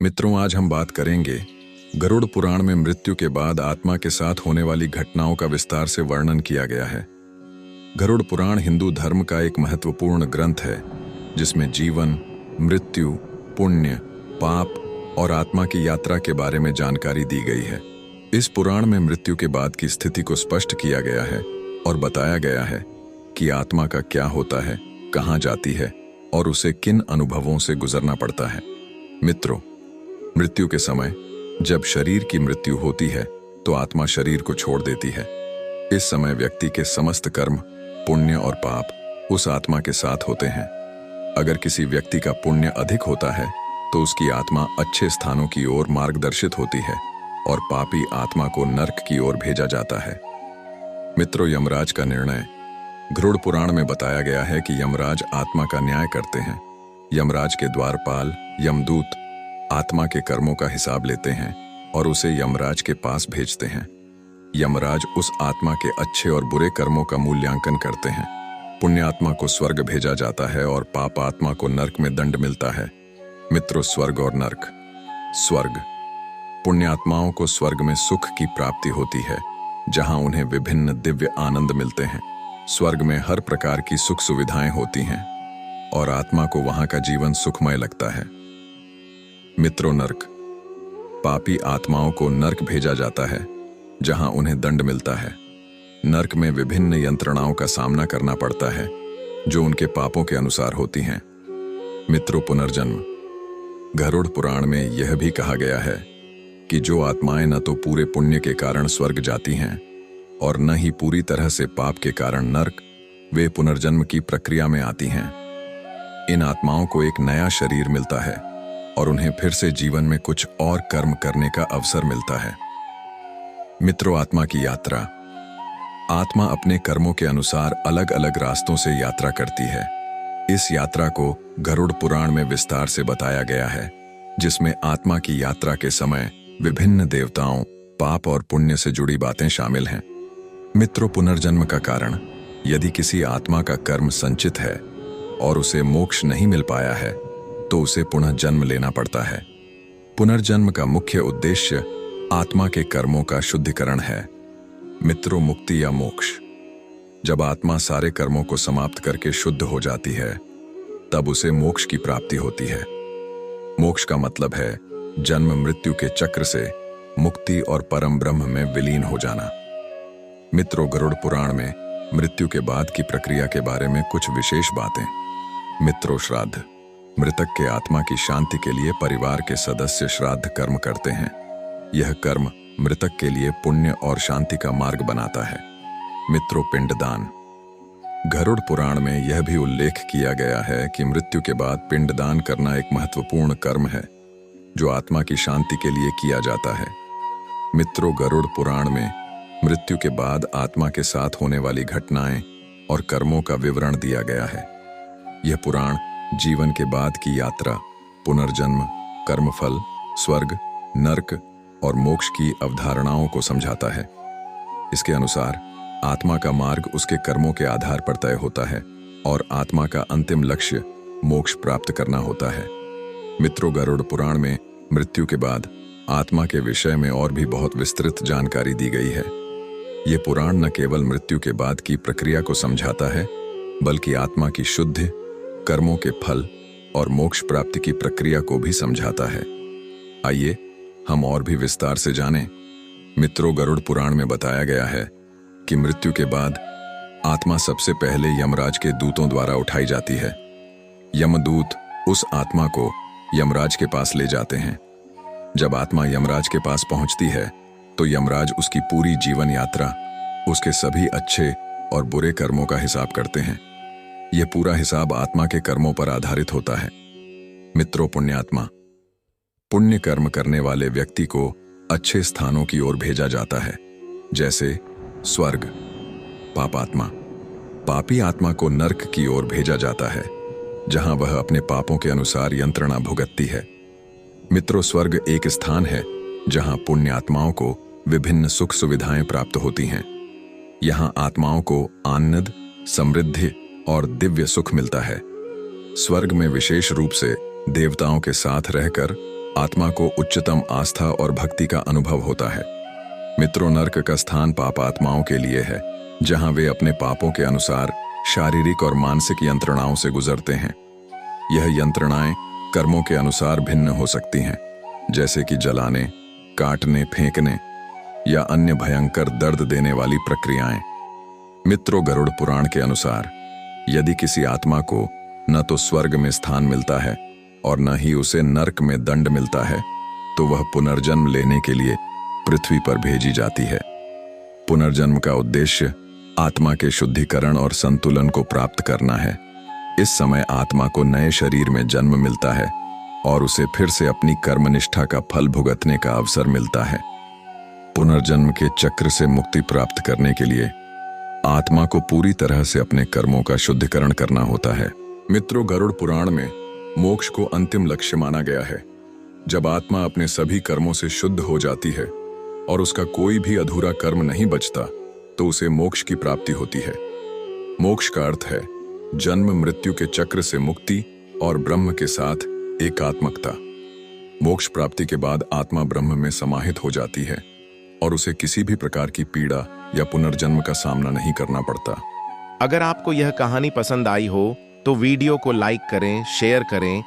मित्रों, आज हम बात करेंगे गरुड़ पुराण में मृत्यु के बाद आत्मा के साथ होने वाली घटनाओं का विस्तार से वर्णन किया गया है। गरुड़ पुराण हिंदू धर्म का एक महत्वपूर्ण ग्रंथ है जिसमें जीवन, मृत्यु, पुण्य, पाप और आत्मा की यात्रा के बारे में जानकारी दी गई है। इस पुराण में मृत्यु के बाद की स्थिति को स्पष्ट किया गया है और बताया गया है कि आत्मा का क्या होता है, कहाँ जाती है और उसे किन अनुभवों से गुजरना पड़ता है। मित्रों, मृत्यु के समय जब शरीर की मृत्यु होती है तो आत्मा शरीर को छोड़ देती है। इस समय व्यक्ति के समस्त कर्म, पुण्य और पाप उस आत्मा के साथ होते हैं। अगर किसी व्यक्ति का पुण्य अधिक होता है तो उसकी आत्मा अच्छे स्थानों की ओर मार्गदर्शित होती है और पापी आत्मा को नर्क की ओर भेजा जाता है। मित्रों, यमराज का निर्णय गरुड़ पुराण में बताया गया है कि यमराज आत्मा का न्याय करते हैं। यमराज के द्वारपाल यमदूत आत्मा के कर्मों का हिसाब लेते हैं और उसे यमराज के पास भेजते हैं। यमराज उस आत्मा के अच्छे और बुरे कर्मों का मूल्यांकन करते हैं। पुण्य आत्मा को स्वर्ग भेजा जाता है और पाप आत्मा को नरक में दंड मिलता है। मित्रों, स्वर्ग और नरक। स्वर्ग, पुण्य आत्माओं को स्वर्ग में सुख की प्राप्ति होती है जहां उन्हें विभिन्न दिव्य आनंद मिलते हैं। स्वर्ग में हर प्रकार की सुख सुविधाएं होती हैं और आत्मा को वहां का जीवन सुखमय लगता है। मित्रों, नरक, पापी आत्माओं को नरक भेजा जाता है जहां उन्हें दंड मिलता है। नरक में विभिन्न यंत्रणाओं का सामना करना पड़ता है जो उनके पापों के अनुसार होती हैं। मित्रों, पुनर्जन्म। गरुड़ पुराण में यह भी कहा गया है कि जो आत्माएं न तो पूरे पुण्य के कारण स्वर्ग जाती हैं और न ही पूरी तरह से पाप के कारण नरक, वे पुनर्जन्म की प्रक्रिया में आती हैं। इन आत्माओं को एक नया शरीर मिलता है और उन्हें फिर से जीवन में कुछ और कर्म करने का अवसर मिलता है। मित्रों, आत्मा की यात्रा। आत्मा अपने कर्मों के अनुसार अलग अलग रास्तों से यात्रा करती है। इस यात्रा को गरुड़ पुराण में विस्तार से बताया गया है, जिसमें आत्मा की यात्रा के समय विभिन्न देवताओं, पाप और पुण्य से जुड़ी बातें शामिल हैं। मित्रों, पुनर्जन्म का कारण। यदि किसी आत्मा का कर्म संचित है और उसे मोक्ष नहीं मिल पाया है तो उसे पुनः जन्म लेना पड़ता है। पुनर्जन्म का मुख्य उद्देश्य आत्मा के कर्मों का शुद्धिकरण है। मित्रों, मुक्ति या मोक्ष। जब आत्मा सारे कर्मों को समाप्त करके शुद्ध हो जाती है तब उसे मोक्ष की प्राप्ति होती है। मोक्ष का मतलब है जन्म मृत्यु के चक्र से मुक्ति और परम ब्रह्म में विलीन हो जाना। मित्रों, गरुड़ पुराण में मृत्यु के बाद की प्रक्रिया के बारे में कुछ विशेष बातें। मित्रों, श्राद्ध। मृतक के आत्मा की शांति के लिए परिवार के सदस्य श्राद्ध कर्म करते हैं। यह कर्म मृतक के लिए पुण्य और शांति का मार्ग बनाता है। मित्रों, पिंडदान। गरुड़ पुराण में यह भी उल्लेख किया गया है कि मृत्यु के बाद पिंडदान करना एक महत्वपूर्ण कर्म है जो आत्मा की शांति के लिए किया जाता है। मित्रों, गरुड़ पुराण में मृत्यु के बाद आत्मा के साथ होने वाली घटनाएं और कर्मों का विवरण दिया गया है। यह पुराण जीवन के बाद की यात्रा, पुनर्जन्म, कर्मफल, स्वर्ग, नरक और मोक्ष की अवधारणाओं को समझाता है। इसके अनुसार आत्मा का मार्ग उसके कर्मों के आधार पर तय होता है और आत्मा का अंतिम लक्ष्य मोक्ष प्राप्त करना होता है। मित्रों, गरुड़ पुराण में मृत्यु के बाद आत्मा के विषय में और भी बहुत विस्तृत जानकारी दी गई है। यह पुराण न केवल मृत्यु के बाद की प्रक्रिया को समझाता है बल्कि आत्मा की शुद्धि, कर्मों के फल और मोक्ष प्राप्ति की प्रक्रिया को भी समझाता है। आइए हम और भी विस्तार से जानें। मित्रों, गरुड़ पुराण में बताया गया है कि मृत्यु के बाद आत्मा सबसे पहले यमराज के दूतों द्वारा उठाई जाती है। यमदूत उस आत्मा को यमराज के पास ले जाते हैं। जब आत्मा यमराज के पास पहुंचती है तो यमराज उसकी पूरी जीवन यात्रा, उसके सभी अच्छे और बुरे कर्मों का हिसाब करते हैं। यह पूरा हिसाब आत्मा के कर्मों पर आधारित होता है। मित्रों, पुण्यात्मा। पुण्य कर्म करने वाले व्यक्ति को अच्छे स्थानों की ओर भेजा जाता है, जैसे स्वर्ग। पापात्मा। पापी आत्मा को नरक की ओर भेजा जाता है जहां वह अपने पापों के अनुसार यंत्रणा भुगतती है। मित्रों, स्वर्ग एक स्थान है जहां पुण्य आत्माओं को विभिन्न सुख सुविधाएं प्राप्त होती हैं। यहां आत्माओं को आनंद, समृद्धि और दिव्य सुख मिलता है। स्वर्ग में विशेष रूप से देवताओं के साथ रहकर आत्मा को उच्चतम आस्था और भक्ति का अनुभव होता है। मित्रों, नर्क का स्थान पाप आत्माओं के लिए है, जहां वे अपने पापों के अनुसार शारीरिक और मानसिक यंत्रणाओं से गुजरते हैं। यह यंत्रणाएं कर्मों के अनुसार भिन्न हो सकती हैं, जैसे कि जलाने, काटने, फेंकने या अन्य भयंकर दर्द देने वाली प्रक्रियाएं। मित्रों, गरुड़ पुराण के अनुसार यदि किसी आत्मा को न तो स्वर्ग में स्थान मिलता है और न ही उसे नर्क में दंड मिलता है, तो वह पुनर्जन्म लेने के लिए पृथ्वी पर भेजी जाती है। पुनर्जन्म का उद्देश्य आत्मा के शुद्धिकरण और संतुलन को प्राप्त करना है। इस समय आत्मा को नए शरीर में जन्म मिलता है और उसे फिर से अपनी कर्मनिष्ठा का फल भुगतने का अवसर मिलता है। पुनर्जन्म के चक्र से मुक्ति प्राप्त करने के लिए आत्मा को पूरी तरह से अपने कर्मों का शुद्धिकरण करना होता है। मित्रों, गरुड़ पुराण में मोक्ष को अंतिम लक्ष्य माना गया है। जब आत्मा अपने सभी कर्मों से शुद्ध हो जाती है और उसका कोई भी अधूरा कर्म नहीं बचता, तो उसे मोक्ष की प्राप्ति होती है। मोक्ष का अर्थ है जन्म मृत्यु के चक्र से मुक्ति और ब्रह्म के साथ एकात्मकता। मोक्ष प्राप्ति के बाद आत्मा ब्रह्म में समाहित हो जाती है और उसे किसी भी प्रकार की पीड़ा या पुनर्जन्म का सामना नहीं करना पड़ता। अगर आपको यह कहानी पसंद आई हो तो वीडियो को लाइक करें, शेयर करें